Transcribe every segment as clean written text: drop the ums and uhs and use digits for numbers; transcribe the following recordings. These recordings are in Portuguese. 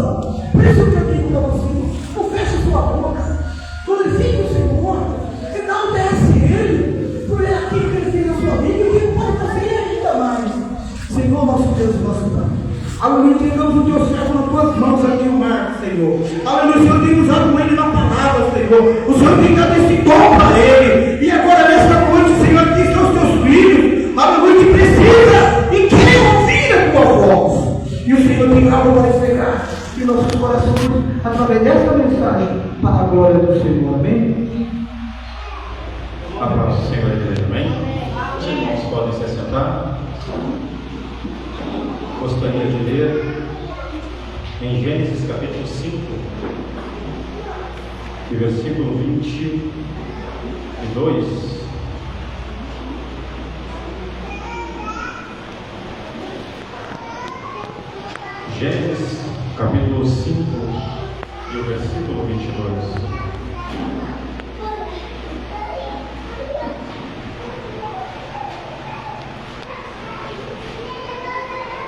coração. Por isso que eu digo para você, não feche sua boca, glorifique o Senhor, enaltece Ele, por Ele aquilo que Ele fez na sua vida e o que Ele pode fazer ainda mais. Senhor, nosso Deus e nosso Pai, aleluia, entregamos o teu servo nas tuas mãos aqui, o Marcos, Senhor. Aleluia, o Senhor tem usado com ele na palavra, Senhor. O Senhor tem dado esse dom para ele. E agora, nesta noite, Senhor, aqui estão os teus filhos, aleluia, que precisa e quer ouvir a tua voz. E o Senhor tem algo para entregar em nossos corações através desta mensagem para a glória do Senhor. Amém? A paz do Senhor, igreja, amém? Os irmãos podem se assentar. Gostaria de ler em Gênesis capítulo 5, e versículo 22. Gênesis capítulo 5 e o versículo 22.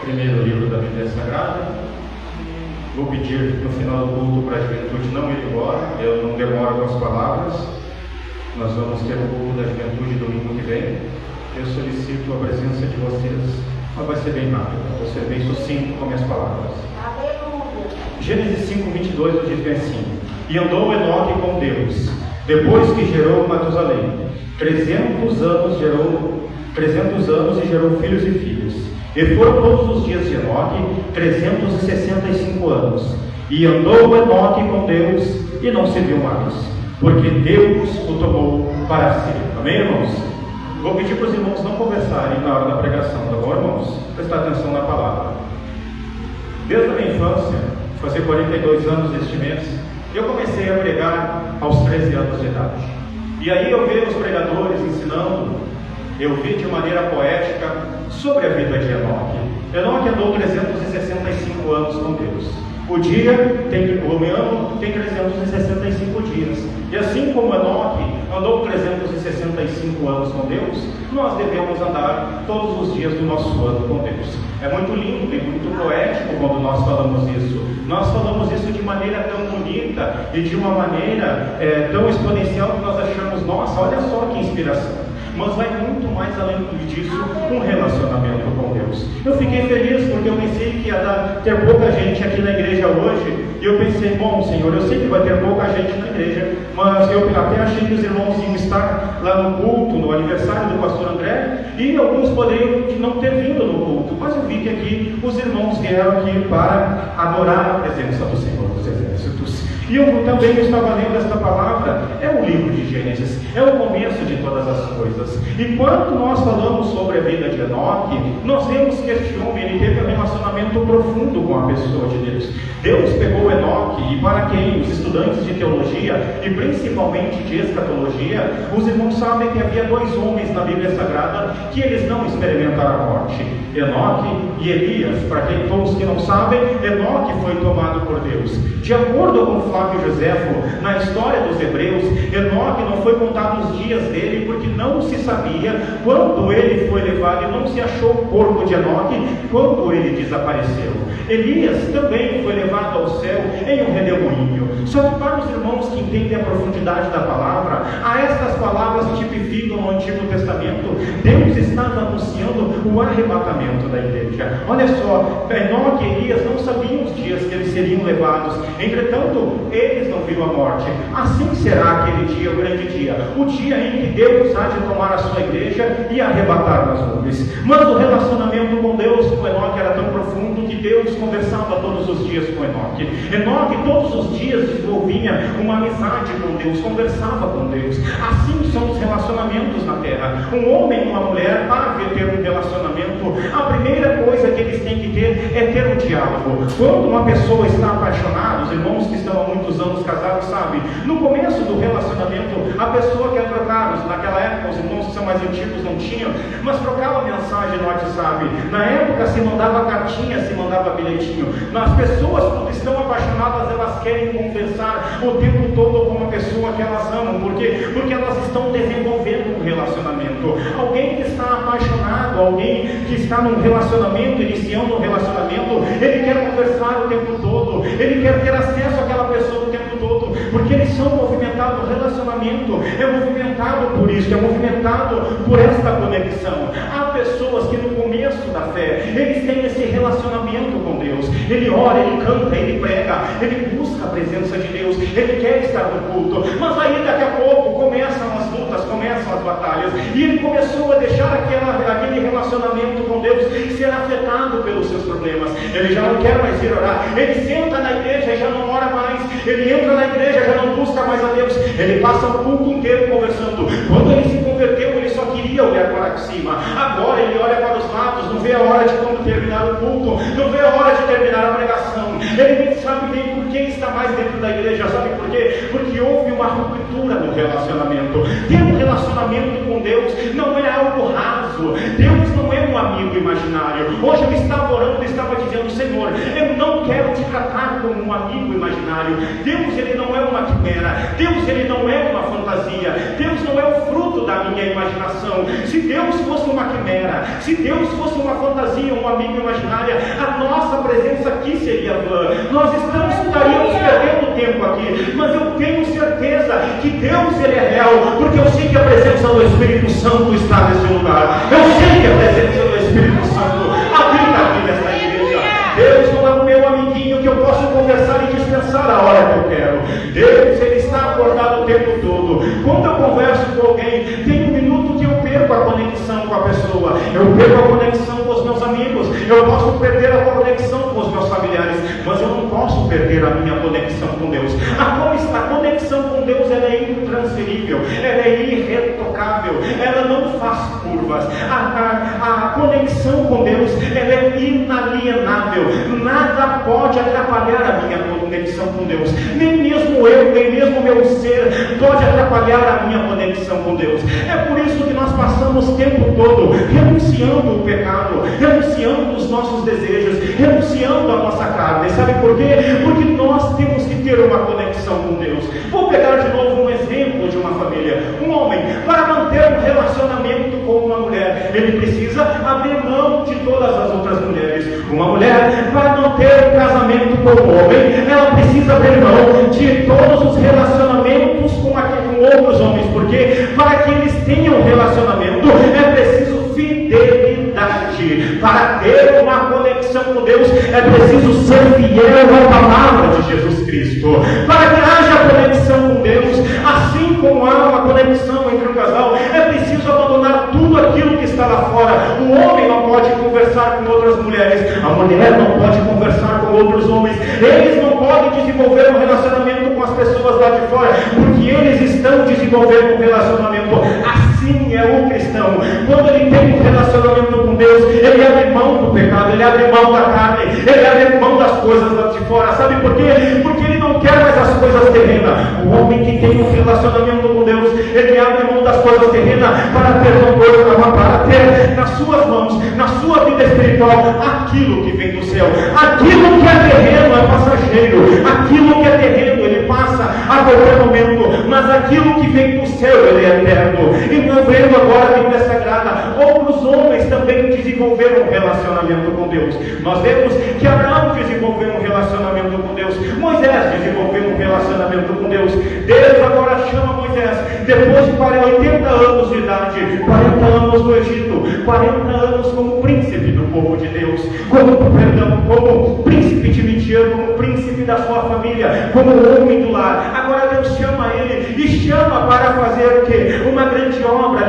Primeiro livro da Bíblia Sagrada. Vou pedir no final do culto para a juventude não ir embora, eu não demoro com as palavras. Nós vamos ter o culto da juventude domingo que vem. Eu solicito a presença de vocês, mas vai ser bem rápido, vou ser bem sucinto com minhas palavras. Gênesis 5, 22 diz assim: E andou Enoque com Deus, depois que gerou Matusalém, 300 anos e gerou filhos e filhas. E foram todos os dias de Enoque 365 anos. E andou Enoque com Deus e não se viu mais, porque Deus o tomou para si. Amém, irmãos? Vou pedir para os irmãos não conversarem na hora da pregação, tá bom, irmãos? Prestar atenção na palavra. Desde a minha infância, fazer 42 anos este mês, eu comecei a pregar aos 13 anos de idade. E aí eu vi os pregadores ensinando, eu vi de maneira poética sobre a vida de Enoque. Enoque andou 365 anos com Deus. O ano tem 365 dias. E assim como Enoque andou 365 anos com Deus, nós devemos andar todos os dias do nosso ano com Deus. É muito lindo e muito poético quando nós falamos isso. Nós falamos isso de maneira tão bonita e de uma maneira tão exponencial que nós achamos, nossa, olha só que inspiração. Mas vai muito mais além disso, um relacionamento com Deus. Eu fiquei feliz porque eu pensei que ia ter pouca gente aqui na igreja hoje. E eu pensei, bom, Senhor, eu sei que vai ter pouca gente na igreja, mas eu até achei que os irmãos iam estar lá no culto, no aniversário do pastor André, e alguns poderiam não ter vindo no culto. Mas eu vi que aqui os irmãos vieram aqui para adorar a presença do Senhor dos Exércitos. E eu também estava lendo esta palavra, é o livro de Gênesis, é o começo de todas as coisas. E quando nós falamos sobre a vida de Enoque, nós vemos que este homem ele teve um relacionamento profundo com a pessoa de Deus. Deus pegou Enoque, e para quem os estudantes de teologia, e principalmente de escatologia, os irmãos sabem que havia dois homens na Bíblia Sagrada que eles não experimentaram a morte: Enoque e Elias. Para todos que não sabem, Enoque foi tomado por Deus. De acordo com Flávio Joséfo, na história dos Hebreus, Enoque não foi contado os dias dele, porque não se sabia quando ele foi levado e não se achou o corpo de Enoque quando ele desapareceu. Elias também foi levado ao céu em um redemoinho. Só que para os irmãos que entendem a profundidade da palavra, a estas palavras tipificam no Antigo Testamento, Deus estava anunciando o arrebatamento da igreja. Olha só, Enoque e Elias não sabiam os dias que eles seriam levados, entretanto, eles não viram a morte. Assim será aquele dia, o grande dia, o dia em que Deus há de tomar a sua igreja e arrebatar nas nuvens. Mas o relacionamento com Deus, com Enoque, era tão profundo que Deus conversava todos os dias com Enoque. Enoque todos os dias desenvolvia uma amizade com Deus, conversava com Deus. Assim são os relacionamentos na terra. Um homem e uma mulher, para ter um relacionamento, a primeira coisa que eles têm que ter é ter um diálogo. Quando uma pessoa está apaixonada, os irmãos que estão há muitos anos casados sabem, no começo do relacionamento, a pessoa quer trocar. Naquela época, os irmãos que são mais antigos não tinham, mas trocava mensagem no WhatsApp. Na época se mandava cartinha, se mandava bilhetinho. As pessoas, quando estão apaixonadas, elas querem conversar o tempo todo com uma pessoa que elas amam. Por quê? Porque elas estão desenvolvendo um relacionamento. Alguém que está apaixonado, alguém que está num relacionamento, iniciando um relacionamento, ele quer conversar o tempo todo, ele quer ter acesso àquela pessoa o tempo todo, porque eles são movimentados, o relacionamento é movimentado por isso, é movimentado por esta conexão. Há pessoas que no começo da fé, eles têm esse relacionamento com Deus, ele ora, ele canta, ele prega, ele busca a presença de Deus, ele quer estar no culto, mas aí daqui a pouco começam as lutas, começam as batalhas, e ele começou a deixar aquele relacionamento com Deus ser afetado pelos seus problemas. Ele já não quer mais ir orar, ele senta na igreja e já não ora mais, ele entra na igreja e já não busca mais a Deus, ele passa o culto inteiro conversando. Quando ele se converteu, ele só queria olhar para cima, agora ele olha para os lados, não vê a hora de quando terminar o culto, não vê a hora de terminar a pregação, ele nem sabe nem por que está mais dentro da igreja. Sabe por quê? Porque houve uma ruptura no relacionamento. Ter um relacionamento com Deus não é algo raso, Deus não é um amigo imaginário. Hoje eu estava orando e estava dizendo: Senhor, eu não quero te tratar como um amigo imaginário. Deus, ele não é uma quimera, Deus, ele não é uma fantasia, Deus não é o fruto da minha imaginação. Se Deus fosse uma quimera, se Deus fosse uma fantasia, um amigo imaginário, a nossa presença aqui seria vã, nós estaríamos perdendo tempo aqui. Mas eu tenho certeza que Deus, ele é real, porque eu sei que a presença do Espírito Santo está nesse lugar, eu sei que a presença do Espírito Santo habita aqui nessa igreja. Deus não é o meu amiguinho que eu posso conversar e dispensar a hora que eu quero. Deus, ele está acordado o tempo todo. Quando eu converso com alguém, tem um minuto que eu perco a conexão com a pessoa, eu perco a conexão com os meus amigos, eu posso perder a conexão com os meus familiares, mas eu não posso perder a minha conexão com Deus. A conexão com Deus, ela é intransferível, ela é irretocável, ela não faz curvas. A conexão com Deus, ela é inalienável, nada pode atrapalhar a minha conexão com Deus, nem mesmo eu, nem mesmo o meu ser pode atrapalhar a minha conexão com Deus. É por isso que nós passamos o tempo todo renunciando o pecado, renunciando os nossos desejos, renunciando a nossa carne. Sabe por quê? Porque nós temos que ter uma conexão com Deus. Vou pegar de novo um exemplo de uma família. Um homem, para manter um relacionamento com uma mulher, ele precisa abrir mão de todas as outras mulheres. Uma mulher, para manter um casamento com um homem, ela precisa abrir mão de todos os relacionamentos com outros homens. Porque para que eles tenham um relacionamento, é preciso fidelidade. Para ter uma conexão com Deus, é preciso ser fiel à palavra de Jesus Cristo. Para que haja conexão com Deus, assim como há uma conexão entre um casal, é preciso abandonar tudo aquilo que está lá fora. O homem não pode conversar com outras mulheres, a mulher não pode conversar com outros homens, eles não podem desenvolver um relacionamento com as pessoas lá de fora, porque eles estão desenvolvendo um relacionamento. Assim é o cristão. Quando ele tem um relacionamento com Deus, ele abre mão do pecado, ele abre mão da carne, ele abre mão das coisas lá de fora. Sabe por quê? Porque ele não quer mais as coisas terrenas. O homem que tem um relacionamento com Deus, ele abre mão das coisas terrenas para ter nas suas mãos, na sua vida espiritual, aquilo que vem do céu. Aquilo que é terreno é passageiro, aquilo que é terreno ele passa a qualquer momento, mas aquilo que vem do céu ele é eterno. E não vendo agora a Bíblia Sagrada, outros homens também desenvolveram um relacionamento com Deus. Nós vemos que Abraão desenvolveu um relacionamento com Deus, Moisés desenvolveu um relacionamento com Deus. Deus agora chama Moisés, depois de 80 anos de idade, 40 anos no Egito, 40 anos como príncipe do povo de Deus, como príncipe de Midian, como príncipe da sua família, como homem do lar. Agora Deus chama ele e chama para fazer o quê? Uma grande obra,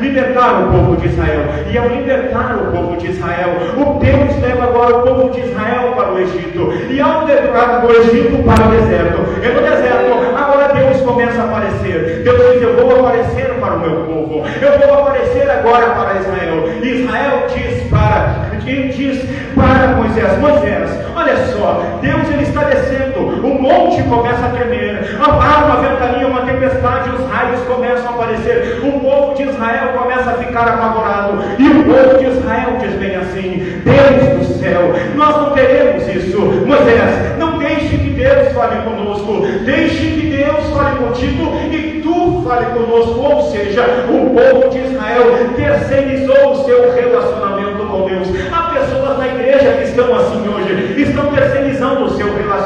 libertar o povo de Israel. E ao libertar o povo de Israel, o Deus leva agora o povo de Israel para o Egito, e ao levar do Egito para o deserto, e no deserto agora Deus começa a aparecer. Deus diz: eu vou aparecer para o meu povo, eu vou aparecer agora para Israel. E Israel diz para Moisés: Moisés, olha só, Deus ele está descendo, o monte começa a tremer, há uma ventania, uma tempestade, os raios começam a aparecer, o povo de Israel começa a ficar apavorado, e o povo de Israel diz bem assim: Deus do céu, nós não queremos isso. Moisés, não deixe que Deus fale conosco, deixe que Deus fale contigo e tu fale conosco. Ou seja, o povo de Israel terceirizou o seu relacionamento com Deus. Há pessoas na igreja que estão assim hoje, estão terceirizando o seu relacionamento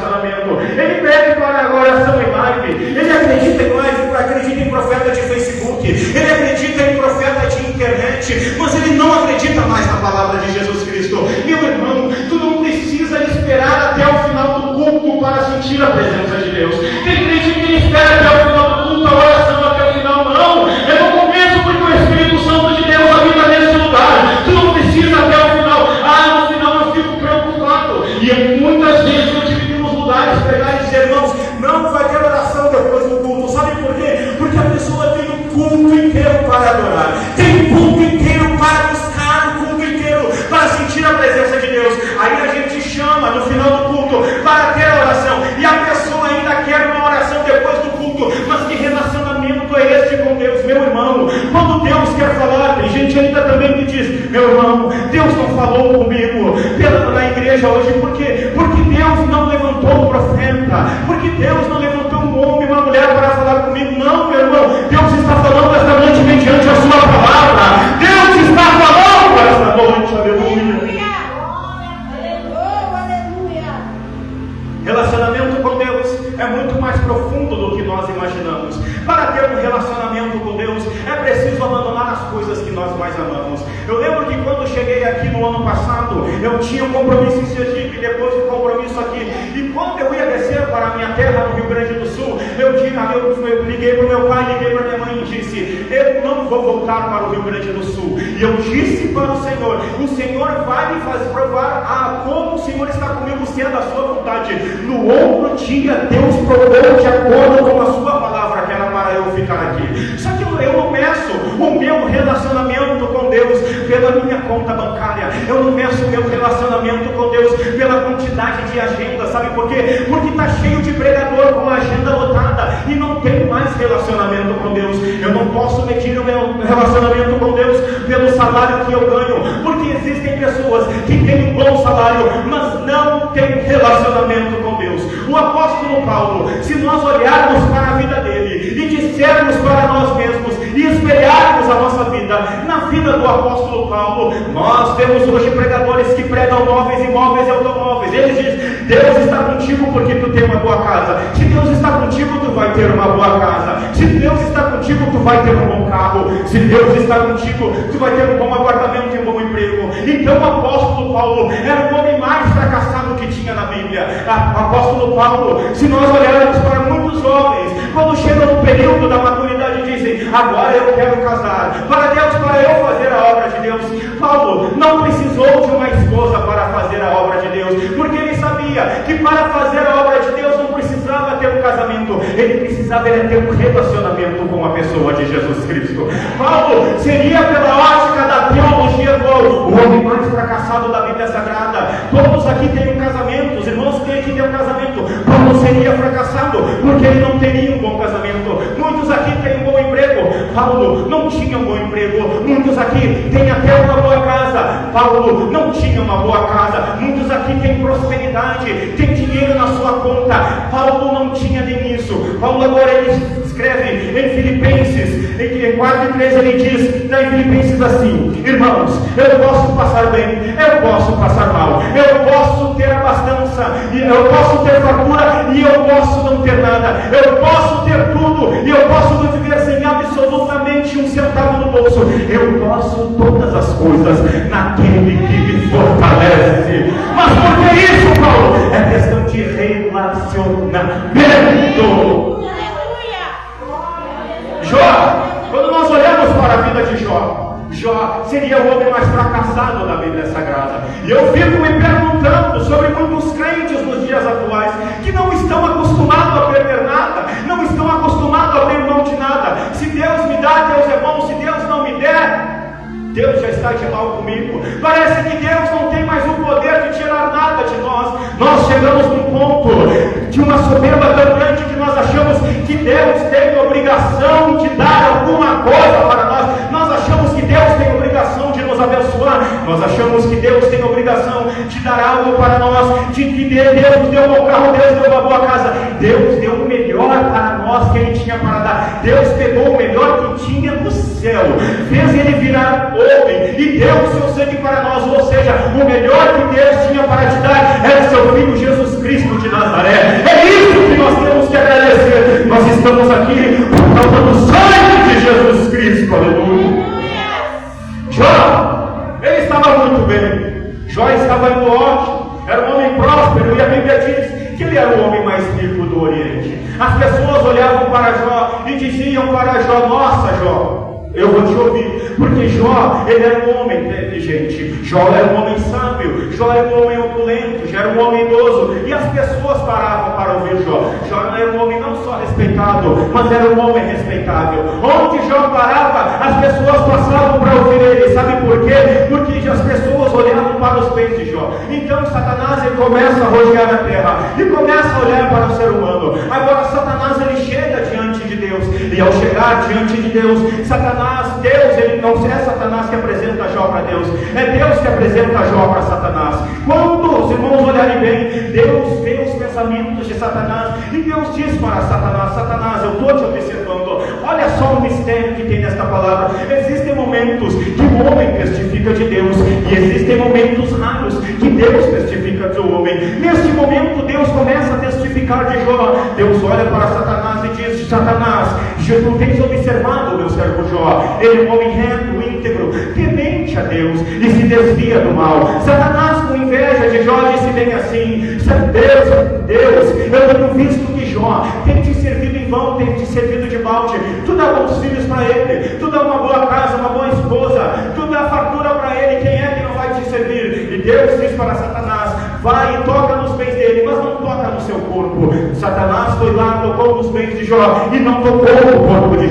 E muitas vezes eu tive que nos lugares pegar e dizer: irmãos, não vai ter oração depois do culto. Sabe por quê? Porque a pessoa tem o culto inteiro para adorar, tem o culto inteiro para buscar, o culto inteiro para sentir a presença de Deus. Aí a gente chama no final do culto para ter a oração, e a pessoa ainda quer uma oração depois do culto. Mas que relacionamento é este com Deus, meu irmão? Quando Deus quer falar, tem gente ainda também que diz: meu irmão, Deus não falou comigo na igreja hoje, porque Deus não levantou um profeta, porque Deus não levantou um homem e uma mulher para falar comigo. Não, meu irmão, Deus está falando esta noite mediante a sua palavra. Deus está falando esta noite, aleluia. Relacionamento com Deus é muito mais profundo do que nós imaginamos. Para ter um relacionamento com Deus é preciso abandonar as coisas que nós mais amamos. Eu lembro que quando cheguei aqui no ano passado, eu tinha um compromisso em Sergipe, depois um compromisso aqui. E quando eu ia descer para a minha terra no Rio Grande do Sul, eu liguei para o meu pai, liguei para minha mãe e disse: eu não vou voltar para o Rio Grande do Sul. E eu disse para o Senhor vai me fazer provar como o Senhor está comigo, se é da sua vontade. No outro dia, Deus provou de acordo com a sua palavra, que era para eu ficar aqui. Só que eu não meço o meu relacionamento com Deus pela minha conta bancária. Eu não meço o meu relacionamento com Deus pela quantidade de agenda. Sabe por quê? Porque está cheio de pregador com a agenda lotada e não tem mais relacionamento com Deus. Eu não posso medir o meu relacionamento com Deus pelo salário que eu ganho, porque existem pessoas que têm um bom salário, mas não têm relacionamento com Deus. O apóstolo Paulo, se nós olharmos para a vida dele e dissermos para nós mesmos e espelharmos a nossa vida na vida do apóstolo Paulo, nós temos hoje pregadores que pregam móveis, imóveis e automóveis. Ele diz: Deus está contigo porque tu tem uma boa casa. Se Deus está contigo, tu vai ter uma boa casa. Se Deus está contigo, tu vai ter um bom carro. Se Deus está contigo, tu vai ter um bom apartamento e um bom emprego. Então o apóstolo Paulo era o homem mais fracassado que tinha na Bíblia. O apóstolo Paulo, se nós olharmos para muitos homens, quando chegam no período da maturidade, dizem: agora eu quero casar para Deus, para eu fazer a obra de Deus. Paulo não precisou de uma esposa para fazer a obra de Deus, porque ele sabia que para fazer a obra de Deus não precisava ter um casamento, ele precisava ter um relacionamento com a pessoa de Jesus Cristo. Paulo seria, pela ótica da teologia, o homem mais fracassado da Bíblia Sagrada. Todos aqui têm um casamento, os irmãos têm que ter um casamento. Paulo seria fracassado porque ele não teria um bom casamento. Muitos aqui têm um bom emprego, Paulo não tinha um bom emprego. Muitos aqui têm até uma boa casa, Paulo não tinha uma boa casa. Muitos aqui têm prosperidade, tem dinheiro na sua conta, Paulo não tinha nem isso. Paulo agora ele escreve em Filipenses, em 4:13 ele diz, em Filipenses assim: irmãos, eu posso passar bem, eu posso passar mal, eu posso ter abastança, eu posso ter fartura e eu posso não ter nada, eu posso ter tudo e eu posso viver sem absolutamente um centavo no bolso. Eu posso todas as coisas naquele que me fortalece. Mas por que isso, Paulo? É questão de relacionamento. Jó, quando nós olhamos para a vida de Jó seria o homem mais fracassado da Bíblia Sagrada. E eu fico me perguntando sobre muitos crentes nos dias atuais que não estão acostumados a perder nada, não estão acostumados a abrir mão de nada. Se Deus me dá, Deus é bom. Se Deus não me der, Deus já está de mal comigo. Parece que Deus não tem mais o poder de tirar nada de nós. Nós chegamos num ponto de uma soberba tão grande que nós achamos que Deus tem obrigação de dar alguma coisa para nós. Nós achamos que Deus tem obrigação de nos abençoar. Nós achamos que Deus tem obrigação de dar algo para nós. De que Deus deu um bom carro, Deus deu uma boa casa. Deus deu o melhor para nós que Ele tinha para dar. Deus pegou o melhor que tinha no céu, fez Ele virar homem e deu o seu sangue para nós. Ou seja, o melhor que Deus tinha para te dar é o seu Filho Jesus Cristo de Nazaré. É isso que nós temos que agradecer. Nós estamos aqui por causa do sangue de Jesus Cristo. Aleluia. Jó, ele estava muito bem. Jó estava indo ótimo, era um homem próspero, e a Bíblia diz que ele era o homem mais rico do Oriente. As pessoas olhavam para Jó e diziam para Jó: nossa, Jó, Eu vou te ouvir, porque Jó, ele era um homem inteligente, Jó era um homem sábio, Jó era um homem opulento, Jó era um homem idoso, e as pessoas paravam para ouvir Jó. Jó não era um homem não só respeitado, mas era um homem respeitável. Onde Jó parava, as pessoas passavam para ouvir ele. Sabe por quê? Porque as pessoas olhavam para os pés de Jó. Então Satanás ele começa a rodear a terra e começa a olhar para o ser humano. Agora Satanás ele chega diante de Deus, e ao chegar diante de Deus, Deus, ele não é Satanás que apresenta Jó para Deus, é Deus que apresenta Jó para Satanás. Quando os irmãos olharem bem, Deus vê os pensamentos de Satanás, e Deus diz para Satanás: Satanás, eu estou te observando. Olha só o mistério que tem nesta palavra. Existem momentos que o homem testifica de Deus, e existem momentos raros que Deus testifica do homem. Neste momento Deus começa a testificar de Jó. Deus olha para Satanás e diz: Satanás, tu tens observado o meu servo Jó. Ele é um homem reto, íntegro, temente a Deus e se desvia do mal. Satanás, com inveja de Jó, disse bem assim: Deus, eu tenho visto que Jó tem te servido em vão, tem te servido de balde. Tu dá bons filhos para ele, tu dá uma boa casa, uma boa esposa, tu dá fartura para ele. Quem é que não vai te servir? E Deus diz para Satanás: vai e toca nos bens dele, mas não toca no seu corpo. Satanás foi lá, tocou nos bens de Jó e não tocou no corpo de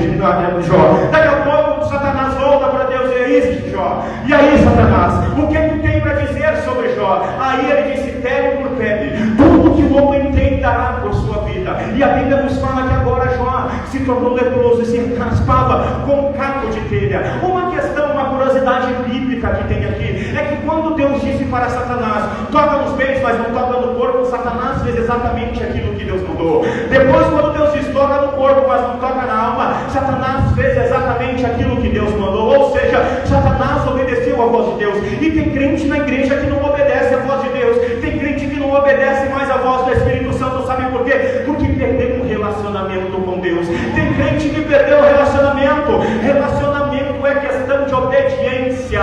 Jó. Daqui a pouco Satanás volta para Deus: e é isso, Jó? E aí, Satanás, o que tu tem para dizer sobre Jó? Aí ele disse: pele por pele, tudo que o homem tem dará por sua vida. E a Bíblia nos fala que agora Jó se tornou leproso e se raspava com um caco de telha. Uma questão, uma curiosidade bíblica que tem aqui, é que quando Deus disse para Satanás: toca nos bens, mas não toca no corpo, Satanás fez exatamente aquilo que Deus mandou. Depois, quando Deus diz: toca no corpo, mas não toca na alma, Satanás fez exatamente aquilo que Deus mandou. Ou seja, Satanás obedeceu a voz de Deus. E tem crente na igreja que não obedece a voz de Deus, tem crente que não obedece mais a voz do Espírito Santo. Sabe por quê? Porque perdeu um relacionamento com Deus. Tem crente que perdeu o relacionamento. Relacionamento é questão de obediência.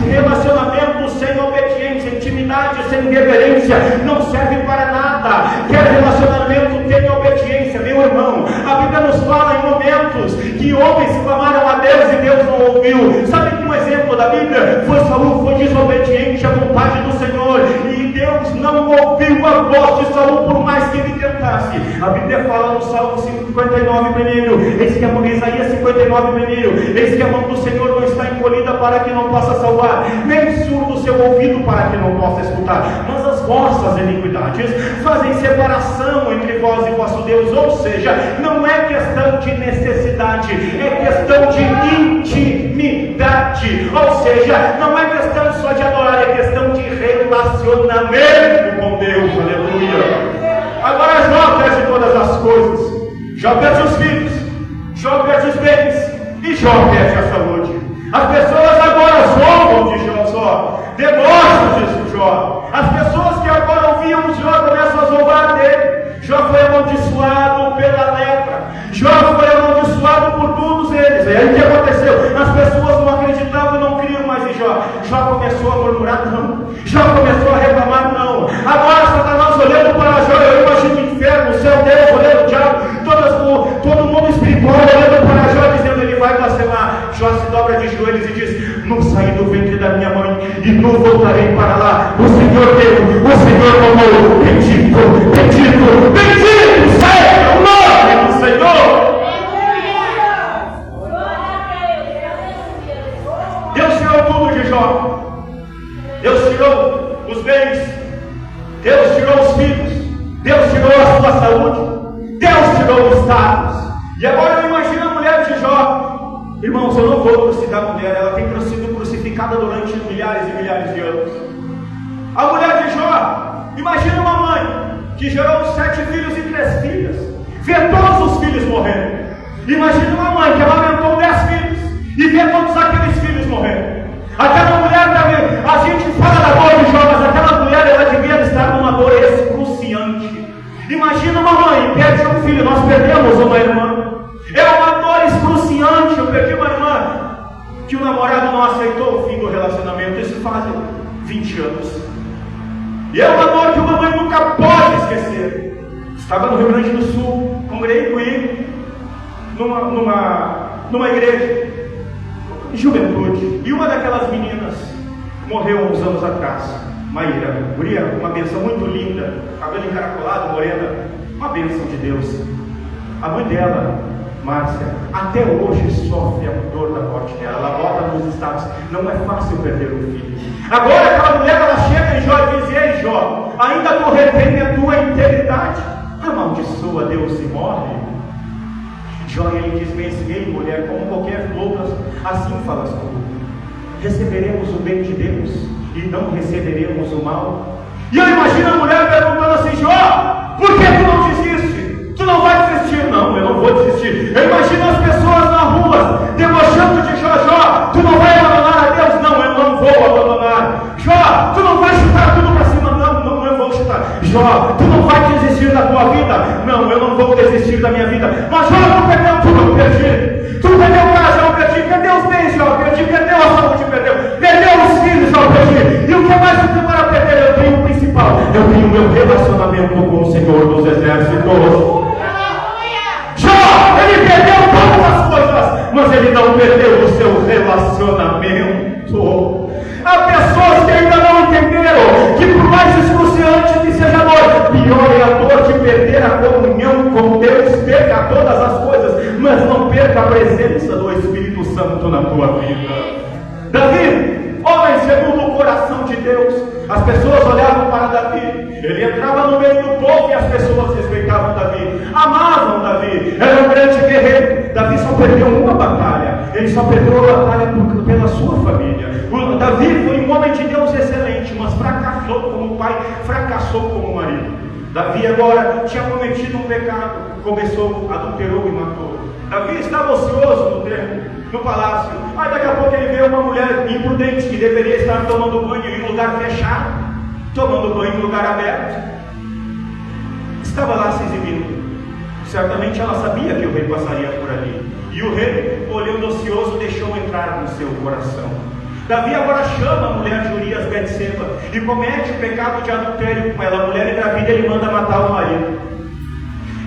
Relacionamento sem obediência, intimidade sem reverência, não serve para nada. Quer relacionamento, tem obediência. Meu irmão, a Bíblia nos fala em momentos que homens clamaram a Deus e Deus não ouviu. Sabe que um exemplo da Bíblia foi Saul, foi desobediente à vontade do Senhor, e Deus não ouviu a voz de Saul por mais que ele tentasse. A Bíblia fala no Salmo 59 primeiro, Isaías 59 primeiro: eis que a mão do Senhor não está encolhida para que não possa salvar, nem surdo o seu ouvido para que não possa escutar, mas as vossas iniquidades fazem separação entre vós e vosso Deus. Ou seja, não é questão de necessidade, é questão de intimidade. Ou seja, não é questão só de adorar, é questão de relacionamento com Deus. Aleluia. Agora Jó perde todas as coisas. Jó perde os filhos, Jó perde os bens, e Jó perde a saúde. As pessoas agora zombam de Jó, debocham de Jó. As pessoas que agora ouviam Jó começam a zombar dele. Jó foi amaldiçoado pela lepra, Jó foi amaldiçoado por todos eles. E aí o que aconteceu? As pessoas não acreditavam e não criam mais em Jó. Jó começou a murmurar: não. Jó começou a reclamar: não. Agora Satanás olhando para Jó, eu imagino o inferno, o céu, Deus olhando o diabo, todo mundo espiritual olhando para Jó, dizendo: ele vai vacilar. Jó se dobra de joelhos e diz: não saí do ventre da minha mãe e não voltarei para lá. O Senhor deu, o Senhor tomou. Bendito, bendito, bendito seja o nome do Senhor. Deus tirou tudo de Jó. Deus tirou os bens, Deus tirou os filhos, Deus tirou a sua saúde, Deus tirou os status. E agora eu imagino a mulher de Jó. Irmãos, eu não vou crucificar a mulher, ela tem sido crucificada durante milhares e milhares de anos. A mulher de Jó, imagina uma mãe que gerou 7 filhos e 3 filhas, vê todos os filhos morrendo. Imagina uma mãe que amamentou 10 filhos e vê todos aqueles filhos morrendo. Aquela mulher também, a gente fala da dor de Jó, mas aquela mulher, ela devia estar numa dor excruciante. Imagina uma mãe, perde um filho, nós perdemos uma irmã. É uma dor excruciante. Eu perdi uma irmã que o namorado não aceitou o fim do relacionamento. Isso fazem 20 anos. E é uma dor que uma mãe nunca pode esquecer. Estava no Rio Grande do Sul, congreguei com ele numa igreja. daquelas meninas morreu uns anos atrás. Maíra, guria, uma bênção muito linda, cabelo encaracolado, morena, uma bênção de Deus. A mãe dela, Márcia, até hoje sofre a dor da morte dela. Ela bota nos status, não é fácil perder um filho. Agora aquela mulher, ela chega em Jó e diz: ei Jó, ainda tu retém a tua integridade? Amaldiçoa Deus e morre. Jó, ele diz: ei mulher, como qualquer outras, assim falas tu. Receberemos o bem de Deus e não receberemos o mal. E eu imagino a mulher perguntando assim: Jó, por que tu não desiste? Tu não vai desistir? Não, eu não vou desistir. Eu imagino as pessoas na rua debochando de Jó: Jó, tu não vai abandonar a Deus? Não, eu não vou abandonar. Jó, tu não vai chutar tudo para cima? Não, eu vou chutar. Jó, tu não vai desistir da tua vida? Não, eu não vou desistir da minha vida. Mas Jó, tu perdeu tudo, eu perdi. Tu perdeu casa, eu perdi. Perdeu os bens, Jó, eu perdi. Perdeu a saúde, perdeu. Perdeu os filhos, Jó, eu perdi. E o que mais eu tenho para perder? Eu tenho o principal. Eu tenho o meu relacionamento com o Senhor dos Exércitos. Jó, ele perdeu todas as coisas, mas ele não perdeu o seu relacionamento. Há pessoas que ainda não entenderam que por mais excruciante que seja a dor, pior é a dor de perder a comunhão com Deus. Perca todas as coisas, mas não perca a presença do Espírito Santo na tua vida. Davi, homem segundo o coração de Deus. As pessoas olhavam para Davi, ele entrava no meio do povo e as pessoas respeitavam Davi, amavam Davi, era um grande guerreiro. Davi só perdeu uma batalha, ele só perdeu a batalha pela sua família. Davi foi um homem de Deus excelente, mas fracassou como pai, fracassou como marido. Davi agora tinha cometido um pecado, começou, adulterou e matou. Davi estava ocioso no templo, no palácio. Aí daqui a pouco ele vê uma mulher imprudente que deveria estar tomando banho em um lugar fechado, tomando banho em um lugar aberto. Estava lá se exibindo. Certamente ela sabia que o rei passaria por ali. E o rei, olhando ocioso, deixou entrar no seu coração. Davi agora chama a mulher de Urias, Betseba, e comete o pecado de adultério com ela. A mulher engravida, ele manda matar o marido.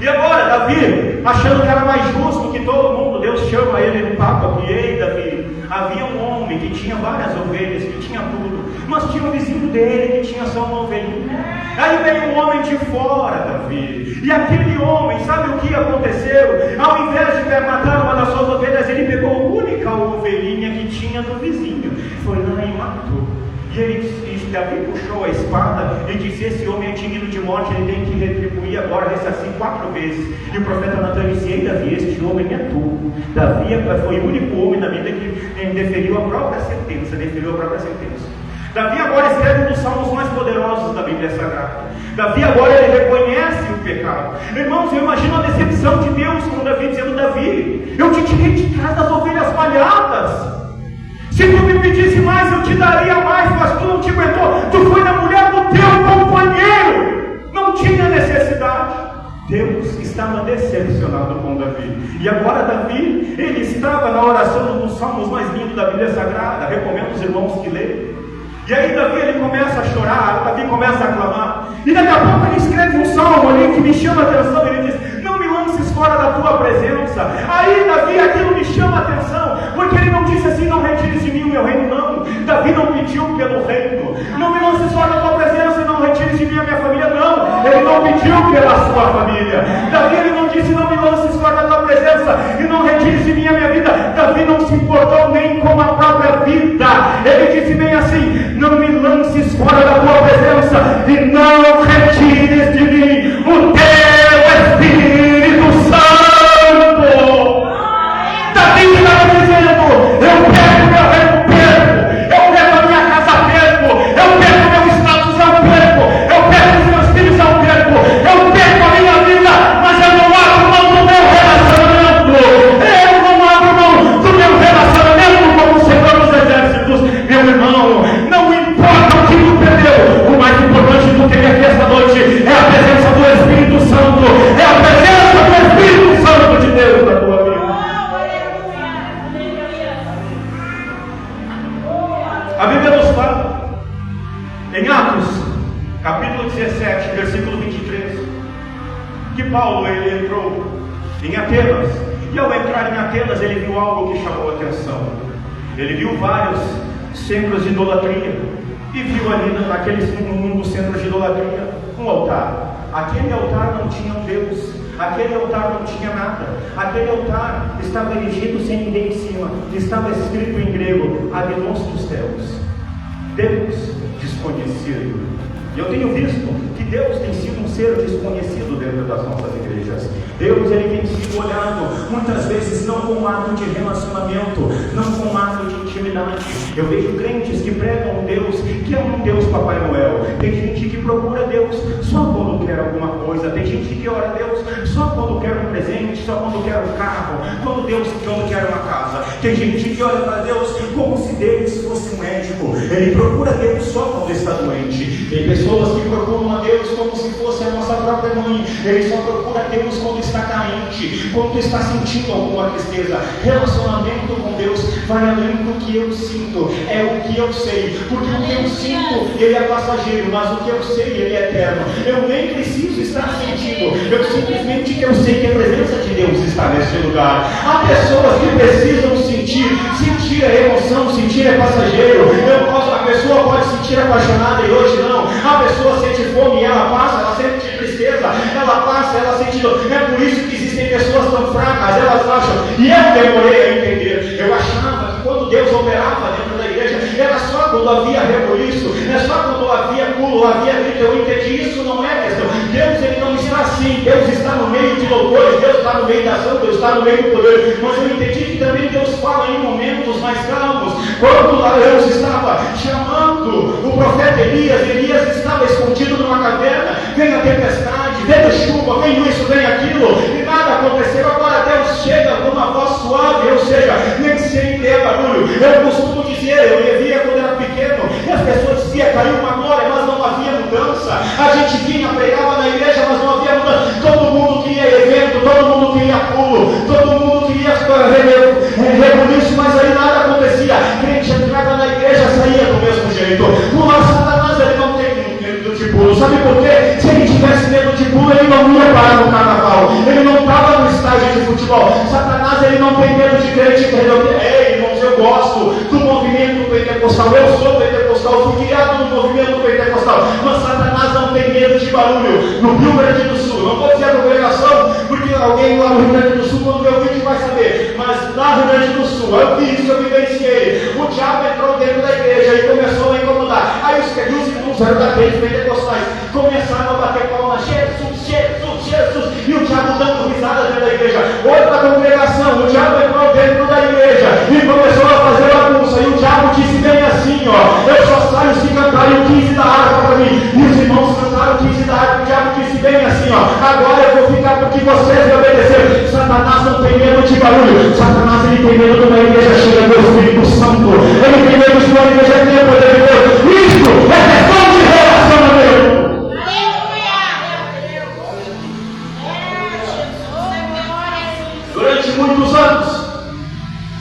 E agora Davi, achando que era mais justo que todo mundo, Deus chama ele no papo aqui: ei Davi, havia um homem que tinha várias ovelhas, que tinha tudo, mas tinha um vizinho dele que tinha só uma ovelhinha. Aí veio um homem de fora, Davi, e aquele homem, sabe o que aconteceu? Ao invés de matar uma das suas ovelhas, ele pegou a única ovelhinha que tinha do vizinho, foi lá e matou. E Davi puxou a espada e disse: esse homem é digno de morte, ele tem que retribuir agora, ressarcir 4 vezes. E o profeta Natan disse: ei Davi, este homem é tu. Davi foi o único homem na vida que deferiu a própria sentença. Davi agora escreve um dos salmos mais poderosos da Bíblia Sagrada. Davi agora ele reconhece o pecado. Irmãos, eu imagino a decepção de Deus com Davi, dizendo: Davi, eu te tirei de casa das ovelhas malhadas. Se tu me pedisse mais, eu te daria mais, mas tu não te aguentou. Tu foi na mulher do teu companheiro. Não tinha necessidade. Deus estava decepcionado com Davi. E agora Davi, ele estava na oração dos salmos mais lindos da Bíblia Sagrada. Recomendo os irmãos que leiam. E aí Davi, ele começa a chorar, Davi começa a clamar. E daqui a pouco ele escreve um salmo ali que me chama a atenção. Ele diz: não me lances fora da tua presença. Aí Davi, aquilo me chama a atenção, porque ele não disse assim: não retires de mim o meu reino. Não, Davi não pediu pelo reino. Não me lances fora da tua presença e não retires de mim a minha família. Não, ele não pediu pela sua família. Davi, ele não disse: não me lances fora da tua presença e não retires de mim a minha vida. Davi não se importou nem com a própria vida. Ele disse bem assim: não me lances fora da tua presença e não retires de mim o teu Espírito Santo. Davi estava dizendo: eu perco meu reino, eu perco a minha casa, eu perco meu status, eu perco os meus filhos, eu perco a minha vida, mas eu não abro mão do meu relacionamento. Eu não abro mão do meu relacionamento com o Senhor dos Exércitos. Meu irmão, não importa o que tu perdeu, o mais importante do que aqui esta noite é a presença do Espírito Santo, é a presença do Espírito Santo de Deus na tua vida. A Bíblia nos fala em Atos capítulo 17, versículo 23, que Paulo, ele entrou em Atenas, e ao entrar em Atenas ele viu algo que chamou a atenção. Ele viu vários centros de idolatria, e viu ali num dos centros de idolatria um altar. Aquele altar não tinha um Deus, aquele altar não tinha nada, aquele altar estava erigido sem ninguém em cima, estava escrito em grego: Abelos dos céus, Deus desconhecido. E eu tenho visto que Deus tem sido um ser desconhecido dentro das nossas igrejas. Deus, ele tem sido olhado muitas vezes não com um ato de relacionamento, não com um ato de intimidade. Eu vejo crentes que pregam um Deus que é um Deus Papai Noel. Tem gente que procura Deus só quando quer alguma coisa. Tem gente que ora a Deus só quando quer um presente, só quando quer um carro, quando quer uma casa. Tem gente que olha para Deus como se Deus fosse um médico. Ele procura Deus só quando está doente. Tem pessoas que procuram a Deus como se fosse a nossa própria mãe. Ele só procura Deus quando está carente, quando está sentindo alguma tristeza. Relacionamento com Deus vai além do que eu sinto, é o que eu sei, porque o que eu sinto, ele é passageiro, mas o que eu sei, ele é eterno. Eu nem preciso estar sentindo, eu simplesmente que eu sei que a presença de Deus está neste lugar. Há pessoas que precisam sentir a emoção, sentir é passageiro. A pessoa pode sentir apaixonada e hoje não. A pessoa sente fome e ela passa, ela sente tristeza, ela passa, ela sente dor. É por isso que existem pessoas tão fracas, elas acham, e eu demorei a entender. Eu achava que quando Deus operava dentro da igreja, era só quando havia rebuliço, é só quando havia pulo, havia grito. Eu entendi, isso não é questão. Deus, ele não está assim. Deus está no meio de louvores, Deus está no meio da ação, Deus está no meio do poder. Mas eu entendi que também Deus fala em momentos mais calmos. Quando Deus estava chamando o profeta Elias estava escondido numa caverna. Vem a tempestade, vem a chuva, vem isso, vem aquilo, e nada aconteceu. Agora Deus chega com uma voz suave, ou seja, nem sempre é barulho. Eu costumo dizer, eu via quando era pequeno, e as pessoas diziam, caiu uma glória, mas não havia mudança. A gente vinha, pregava na igreja, mas não havia mudança. Todo mundo queria evento, todo mundo queria pulo, todo mundo queria rebuliço, mas aí nada acontecia. A crente entrava na igreja, saía do mesmo jeito. O Satanás, ele não tem medo de pulo. Sabe por quê? Se ele tivesse medo de pulo, ele não ia parar no carnaval, ele não estava no estádio de futebol. Satanás, ele não tem medo de crente. Irmãos, eu gosto do movimento pentecostal, eu sou pentecostal, fui criado no movimento pentecostal, mas Satanás não tem medo de barulho. No Rio Grande do Sul, não vou dizer a congregação, porque alguém lá no Rio Grande do Sul, quando ver o vídeo vai saber, mas lá no Rio Grande do Sul, eu vi isso, eu vivenciei. O diabo entrou dentro da igreja e começou a incomodar. Aí os irmãos verdadeiros pentecostais começaram a bater palmas: Jesus, Jesus, Jesus, e o diabo dando risada dentro da igreja. Outra congregação, o diabo entrou dentro da igreja e começou a fazer bagunça, e o diabo disse bem assim, eu só saio se cantarem o 15 da harpa para mim. E os irmãos cantaram o 15 da harpa, o diabo disse bem assim, agora eu vou ficar porque vocês me obedeceram. Satanás não tem medo de barulho. Satanás, ele tem medo de uma igreja cheia do Espírito Santo. Ele tem medo de uma igreja que tem poder de Deus. Isso é questão de relacionamento. Durante muitos anos,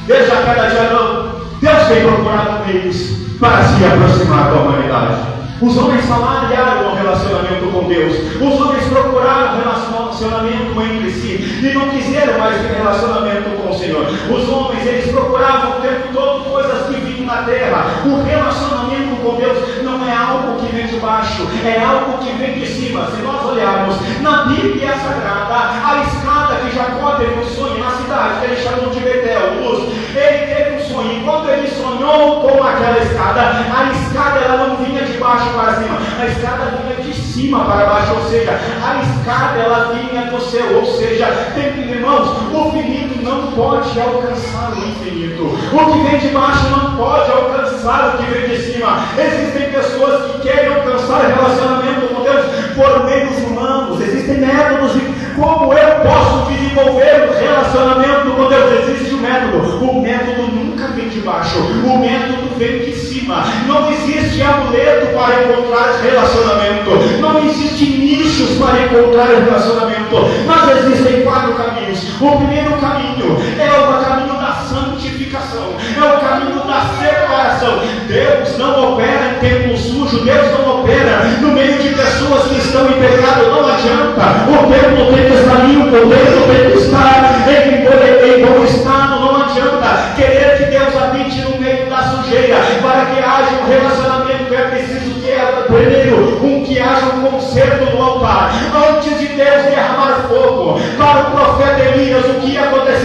desde a queda de Adão, Deus tem procurado meios para se aproximar da humanidade. Os homens falharam o relacionamento com Deus. Os homens procuraram relacionamento entre si e não quiseram mais ter relacionamento com o Senhor. Os homens, eles procuravam o tempo todo coisas que vinham na terra. O relacionamento com Deus não é algo que vem de baixo, é algo que vem de cima. Se nós olharmos na Bíblia Sagrada, a escada que Jacó teve um sonho na cidade, que ele chamou de Betel, Luz, ele teve um sonho. E quando ele sonhou com aquela escada, a escada ela não vinha de baixo para cima, a escada vinha de cima para baixo, ou seja, a escada ela vinha do céu, ou seja, irmãos, o finito não pode alcançar o infinito, o que vem de baixo não pode alcançar o que vem de cima. Existem pessoas que querem alcançar relacionamento com Deus por meios humanos, existem métodos de como eu posso desenvolver um relacionamento com Deus. Existe um método, o método nunca vem de baixo, o método vem de cima. Não existe amuleto para encontrar relacionamento, não existe nichos para encontrar relacionamento, mas existem 4 caminhos. O primeiro caminho é o caminho da santificação, é o caminho da separação. Deus não opera em templo sujo, Deus não opera no meio de pessoas que estão em pecado. Não adianta, o templo tem que estar limpo, o templo tem que estar em bom estado. Não adianta querer que Deus habite no meio da sujeira, para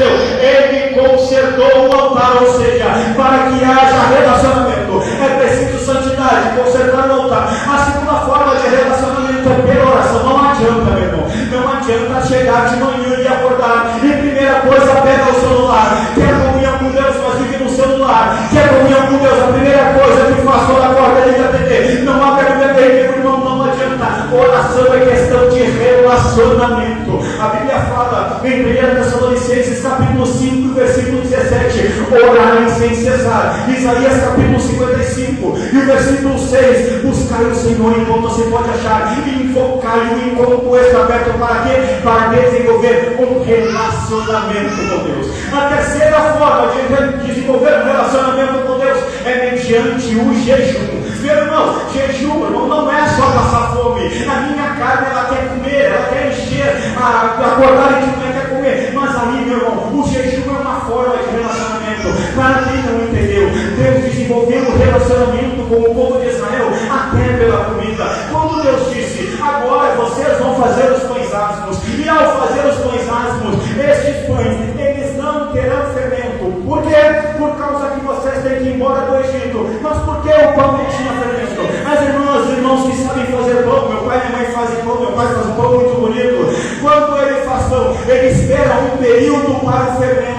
aconteceu? Ele consertou o altar, ou seja, para que haja relacionamento, é preciso santidade, consertar o altar. A segunda forma de relacionamento é pela oração. Não adianta, meu irmão, não adianta chegar de manhã e acordar e primeira coisa pega o celular, quer comunhão com Deus, mas vive no celular, quer comunhão com Deus, a primeira coisa que faz quando acorda liga a TV, não abre a TV, meu irmão, não adianta. Oração é questão de relacionamento. A Bíblia fala em 1 Tessalonicenses capítulo 5, versículo 17, orarem sem cessar. Isaías capítulo 55 e o versículo 6, buscai o Senhor enquanto se pode achar, e invocai-o enquanto está aberto. Para quê? Para desenvolver um relacionamento com Deus. A terceira forma de desenvolver um relacionamento com Deus é mediante o jejum. Meu irmão, jejum, irmão, não é só passar fome. A minha carne, ela quer comer, ela quer encher, acordar e de manhã quer comer. Mas aí, meu irmão, o jejum é uma forma de relacionamento. Para quem não entendeu, Deus desenvolveu um relacionamento com o povo de Israel até pela comida. Quando Deus disse, agora vocês vão fazer os pães asmos, e ao fazer os pães asmos, estes pães, eles não terão fermento. Por quê? Por causa que vocês têm que ir embora do Egito. Mas por que o pão não tinha fermento? As irmãs, irmãos que sabem fazer pão, meu pai e minha mãe fazem pão, meu pai faz um pão muito bonito. Quando ele faz pão, ele espera um período para o fermento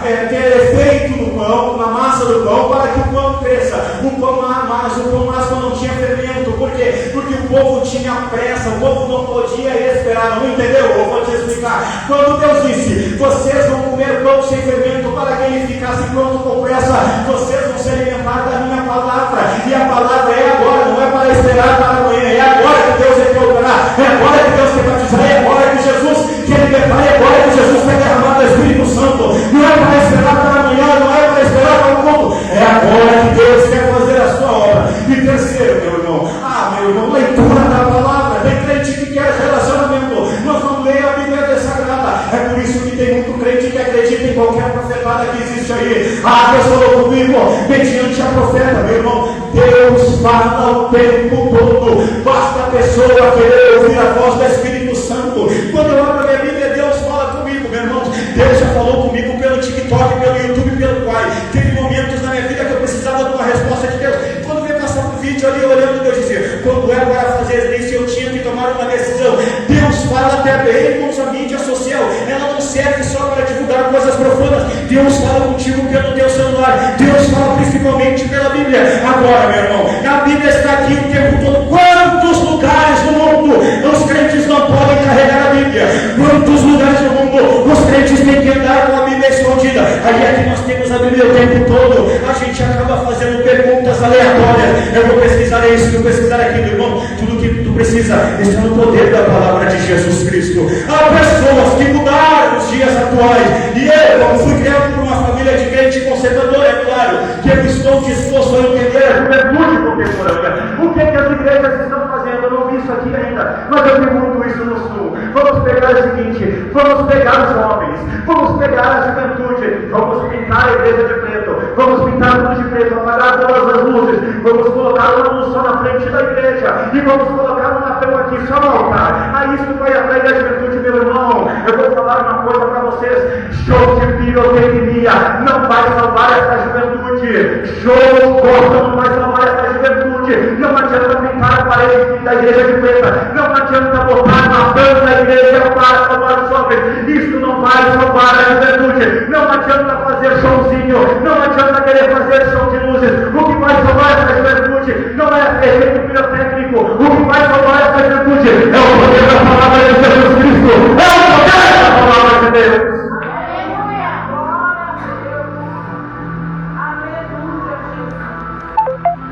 ter efeito no pão, na massa do pão, para que o pão cresça. O pão asma não tinha fermento. Por quê? Porque o povo tinha pressa, o povo não podia esperar. Não entendeu? Eu vou te explicar. Quando Deus disse, vocês vão comer pão sem fermento, para que ele ficasse pronto com pressa, vocês vão se alimentar da minha palavra. E a palavra é agora, não é para esperar para amanhã. É agora que Deus quer operar, é agora que Deus quer batizar, é agora que Jesus quer libertar, é agora que Jesus quer derramar do Espírito Santo. Não é para esperar para amanhã, não é para esperar para o mundo, é agora que Deus quer fazer a sua obra. E terceiro, meu irmão, leitura da palavra. Tem crente que quer relacionamento, nós vamos ler a Bíblia Sagrada. É por isso que tem muito crente que acredita em qualquer profetada que existe aí. Deus falou comigo mediante a profeta, meu irmão. Deus fala o tempo todo, basta a pessoa querer ouvir a voz do Espírito Santo. Quando eu abro a minha Bíblia, Deus fala comigo, meu irmão. Deus já falou comigo pelo TikTok, pelo YouTube, pelo Pai. Teve momentos na minha vida que eu precisava de uma resposta de Deus. Quando veio passar um vídeo ali olhando, Deus dizia, quando era para fazer isso, eu tinha que tomar uma decisão. Deus fala até bem com a mídia social, ela não serve só para divulgar coisas profundas. Deus fala contigo pelo teu celular, Deus fala principalmente pela Bíblia. Agora, meu irmão, a Bíblia está aqui o tempo todo. Quantos lugares no mundo os crentes não podem carregar a Bíblia? Quantos lugares no mundo os crentes têm que andar com a Bíblia escondida? Aí é que nós temos a Bíblia o tempo todo. A gente acaba fazendo perguntas aleatórias. Eu vou pesquisar isso, vou pesquisar aquilo, irmão. Tudo que tu precisa está no poder da palavra de Jesus Cristo. Há pessoas que mudaram nos dias atuais, e eu, como fui criado por uma família de crente conservador, é claro que eu estou disposto a entender a juventude contemporânea. O que as igrejas estão fazendo? Eu não vi isso aqui ainda, mas eu vi muito isso no sul. Vamos pegar o seguinte, vamos pegar os homens, vamos pegar a juventude, vamos pintar a igreja de preto, vamos pintar tudo de preto, apagar todas as luzes, vamos colocar uma luz só na frente da igreja, e vamos colocar um latão aqui só no altar. Aí isso vai atrair a juventude, meu irmão. Eu vou falar uma coisa para vocês: show de pirotecnia não vai salvar essa juventude. Show gospel não vai salvar essa juventude. Não adianta pintar a parede da igreja de preta, não adianta botar uma banda da igreja para salvar os homens. Isso não vai salvar a juventude. Não adianta fazer showzinho, não adianta querer fazer show de luzes. O que vai salvar essa juventude não é efeito pirotécnico. O que vai salvar essa juventude é o poder da palavra de Jesus Cristo. É o poder da palavra de Deus.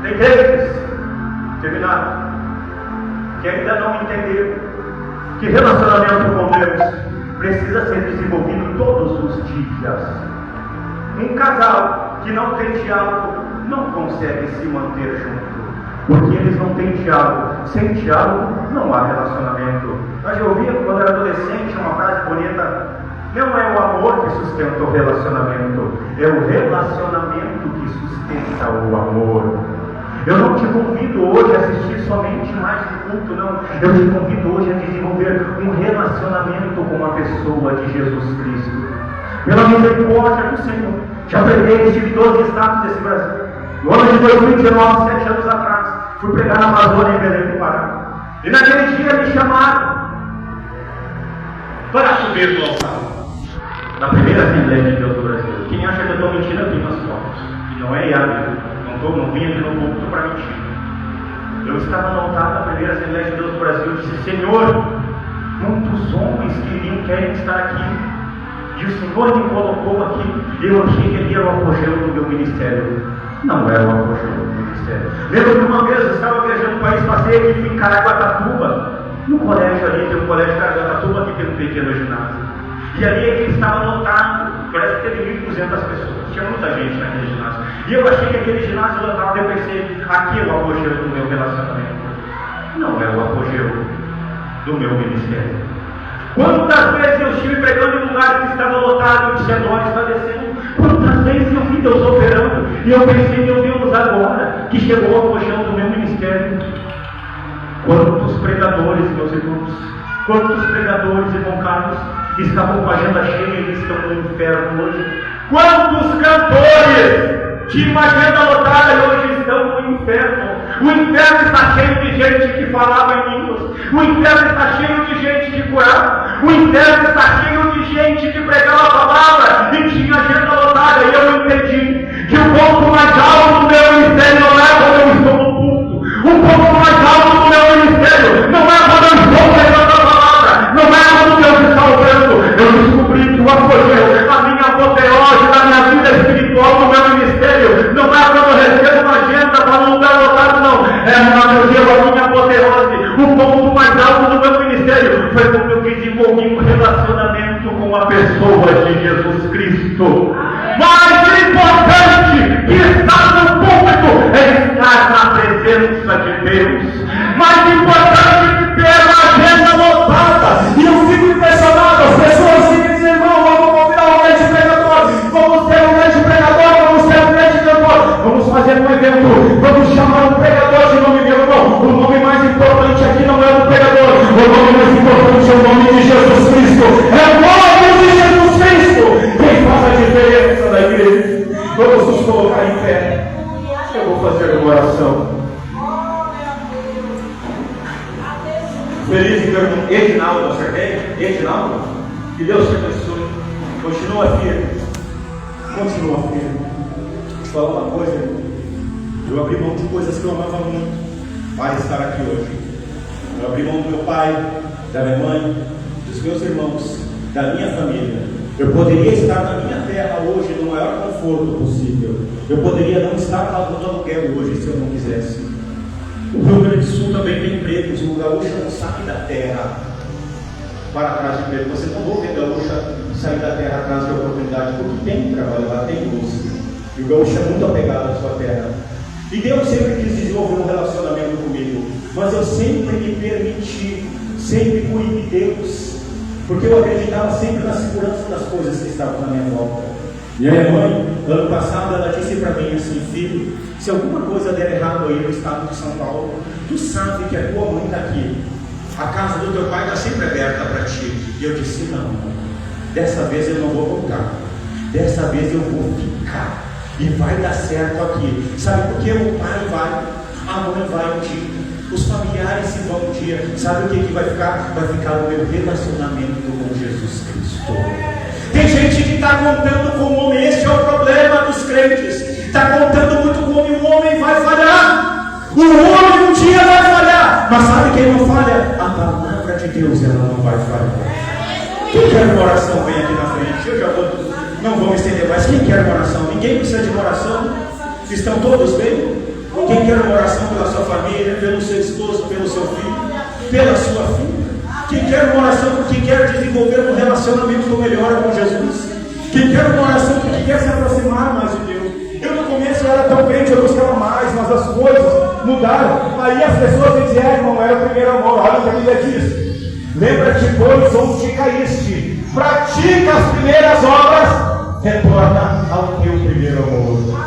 Tem crentes, terminado, que ainda não entenderam que relacionamento com Deus precisa ser desenvolvido todos os dias. Um casal que não tem diálogo não consegue se manter junto, porque eles não têm diálogo. Sem diálogo não há relacionamento. Nós já ouvimos quando era adolescente uma frase bonita: não é o amor que sustenta o relacionamento, é o relacionamento que sustenta o amor. Eu não te convido hoje a assistir somente mais um culto, não. Eu te convido hoje a desenvolver um relacionamento com a pessoa de Jesus Cristo. pela misericórdia do Senhor. Já preguei, tive 12 estados desse Brasil. No ano de 2019, 7 anos atrás, fui pregar na Amazônia, em Belém do Pará. E naquele dia me chamaram para subir no altar, na primeira Assembleia de Deus do Brasil. Quem acha que eu estou mentindo aqui nas fotos? E não é eu, não vim aqui no púlpito para mentir. Eu estava no altar da primeira Assembleia de Deus do Brasil e disse: Senhor, muitos homens querem estar aqui, e o Senhor me colocou aqui. Eu achei que ele era o apogeu do meu ministério. Não era o apogeu do meu ministério. Lembro que uma vez eu estava viajando o país, passei aqui em Caraguatatuba, no colégio ali, tem um colégio de Caraguatatuba, aqui tem um pequeno ginásio. E ali ele estava lotado, parece que teve 1.200 pessoas, tinha muita gente naquele ginásio. E eu achei que aquele ginásio lotado, eu pensei, aqui é o apogeu do meu relacionamento. Não é o apogeu do meu ministério. Quantas vezes eu estive pregando em lugares que estavam lotados, e a dor está descendo. Quantas vezes eu vi Deus operando, e eu pensei, meu Deus, agora que chegou o apogeu do meu ministério. Quantos pregadores, meus irmãos, quantos pregadores, irmão Carlos, estavam com a agenda cheia e estão no inferno hoje? Quantos cantores tinham uma agenda lotada e hoje estão no inferno? O inferno está cheio de gente que falava em línguas. O inferno está cheio de gente que curava. O inferno está cheio de gente que pregava a palavra e tinha agenda lotada. E eu entendi que o ponto mais alto do meu ministério não é quando eu estou no culto. O ponto mais alto do meu ministério não é quando eu estou pregando a palavra. Não é quando Deus está operando. Eu descobri que o apogeu, a minha apoteose da minha vida espiritual do meu ministério, não é quando eu recebo uma agenda para um lugar lotado, não. É meu Deus, a minha apoteose. O ponto mais alto do meu ministério foi quando eu desenvolvi um relacionamento com a pessoa de Jesus Cristo. Mais importante que estar no púlpito é estar na presença de Deus. Mais importante que ter a agenda lotada. E eu fico impressionado, as pessoas ficam dizendo: irmão, vamos convidar um grande pregador, vamos ter um grande pregador, vamos ter um grande cantor, vamos fazer um evento, vamos chamar um pregador de nome meu irmão. O nome mais importante aqui não é o pregador, o nome mais importante é o nome de Jesus Cristo. É o nome de Jesus Cristo quem faz a diferença na igreja. Vamos nos colocar em pé. Eu vou fazer uma oração. Feliz irmão Edinaldo, acertei? Edinaldo? Que Deus te abençoe. Continua firme. Continua firme. Vou te falar uma coisa. Eu abri mão de coisas que eu amava muito para estar aqui hoje. Eu abri mão do meu pai, da minha mãe, dos meus irmãos, da minha família. Eu poderia estar na minha terra hoje no maior conforto possível. Eu poderia não estar pagando aluguel hoje se eu não quisesse. O Rio Grande do Sul também tem empregos. O gaúcho não sai da terra para atrás de emprego. Você não vai ver gaúcha sair da terra atrás de oportunidade, porque tem trabalho lá, tem luz. E o gaúcho é muito apegado à sua terra. E Deus sempre quis desenvolver um relacionamento comigo, mas eu sempre me permiti, sempre fui de Deus, porque eu acreditava sempre na segurança das coisas que estavam na minha volta. E a minha mãe, ano passado, ela disse para mim assim: filho, se alguma coisa der errado aí no estado de São Paulo, tu sabe que a tua mãe está aqui, a casa do teu pai está sempre aberta para ti. E eu disse: não, dessa vez eu não vou voltar, dessa vez eu vou ficar. E vai dar certo aqui. Sabe por que o pai vai, a mãe vai um dia, os familiares se vão um dia. Sabe o que vai ficar? Vai ficar o meu relacionamento com Jesus Cristo. Tem gente que está contando com o homem. Esse é o problema dos crentes. Está contando muito com o homem. O homem vai falhar. O homem um dia vai falhar. Mas sabe quem não falha? A palavra de Deus, ela não vai falhar. Quem quer uma oração, vem aqui na frente. Eu já vou... Não vou me estender mais. Quem quer uma oração? Ninguém precisa de uma oração? Estão todos bem? Quem quer uma oração pela sua família, pelo seu esposo, pelo seu filho, pela sua filha? Quem quer uma oração porque quer desenvolver um relacionamento melhor com Jesus? Quem quer uma oração porque quer se aproximar mais de Deus? Eu no começo era tão crente, eu buscava mais, mas as coisas mudaram. Aí as pessoas diziam: irmão, era o primeiro amor. Olha o que a Bíblia diz: lembra-te, pois, onde caíste, pratica as primeiras obras, retorna ao teu primeiro amor.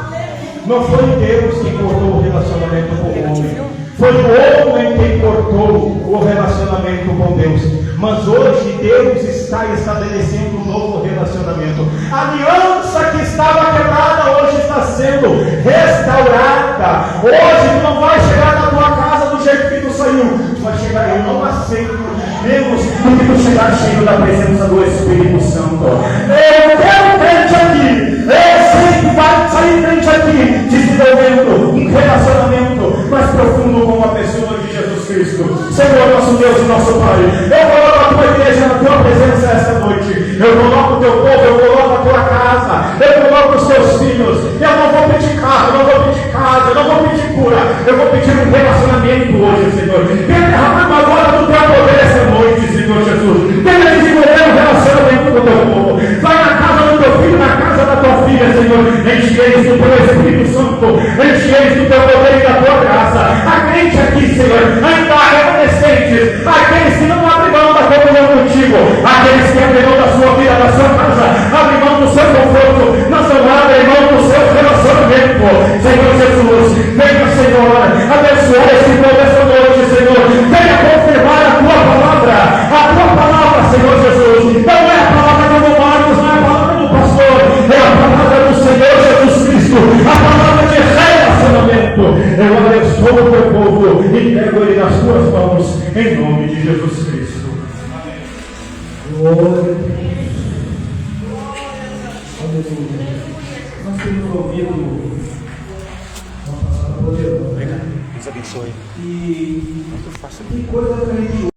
Não foi Deus que cortou o relacionamento com o homem, foi o homem quem cortou o relacionamento com Deus. Mas hoje Deus está estabelecendo um novo relacionamento. A aliança que estava quebrada hoje está sendo restaurada. Hoje tu não vai chegar na tua casa do jeito que tu saiu. Tu vai chegar, eu não aceito menos do que tu chegar cheio da presença do Espírito Santo. Eu quero crente aqui. Eu sei que vai sair crente aqui, desenvolvendo um relacionamento mais profundo com a pessoa de Jesus Cristo. Senhor, nosso Deus e nosso Pai, eu coloco a tua igreja na tua presença esta noite. Eu coloco o teu povo, eu coloco a tua casa, eu coloco os teus filhos. Eu não vou pedir carro, eu não vou pedir casa, eu não vou pedir cura, eu vou pedir um relacionamento hoje, Senhor. Venha derramando agora do teu poder essa noite, Senhor Jesus. Venha desenvolver um relacionamento com o teu povo. Vai na casa do teu filho, na casa da tua filha, Senhor. Enche eles do teu Espírito Santo, enche eles do teu poder e da tua graça. A crente aqui, Senhor, ainda há remanescentes, aqueles que não abrem mão da comunhão contigo, aqueles que abrem mão da sua vida, da sua casa, abrem mão do seu conforto, não são abrem mão do seu relacionamento. Senhor Jesus, venha, Senhor, abençoar esse povo essa noite, Senhor. Venha confirmar a tua palavra, Senhor Jesus. Não é a palavra do Marcos, não é a palavra do pastor, é a palavra do Senhor Jesus Cristo, a palavra de relacionamento. Eu abençoo o teu povo e entrego ele nas tuas mãos, em nome de Jesus Cristo. Glória a Deus. Aleluia. Nós temos ouvido uma palavra poderosa. Obrigado. Deus abençoe. E tem coisa que a gente